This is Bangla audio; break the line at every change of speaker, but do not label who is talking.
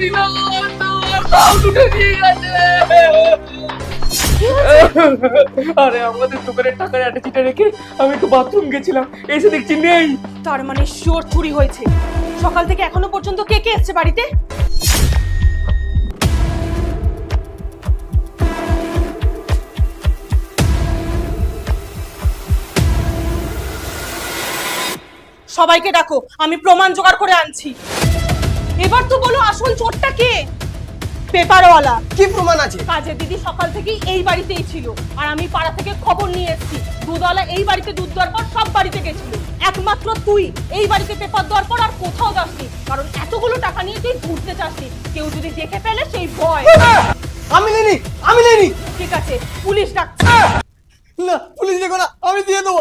দিল, তোমার সব লুটে নিয়ে গেছে। আরে আমাদের দোকানের টাকার অ্যাটাচিটা রেখে আমি একটু বাথরুম গেছিলাম, এসে দেখছি নেই।
তার মানে শিওর চুরি হয়েছে। সকাল থেকে এখনো পর্যন্ত কে কে এসেছে বাড়িতে? সবাইকে ডাকো, আমি প্রমাণ জোগাড় করে আনছি। এবার তো বলো আসল চোরটা কে? পেপারওয়ালা।
কি প্রমাণ আছে?
কাজের দিদি সকাল থেকেই এই বাড়িতেই ছিল, আর আমি পাড়া থেকে খবর নিয়ে এসেছি দুধওয়ালা এই বাড়িতে দুধ দেওয়ার পর সব বাড়িতে গেছিল, একমাত্র তুই এই বাড়িতে পেপার দেওয়ার পর আর কোথাও যাসনি, কারণ এতগুলো টাকা নিয়ে তুই ঘুরতে চাসনি, কেউ যদি দেখে ফেলে সেই ভয়।
আমি নেইনি, আমি নেইনি।
ঠিক আছে, পুলিশ ডাকছে।
না, পুলিশ দেখো না, আমি দিয়ে দেবো।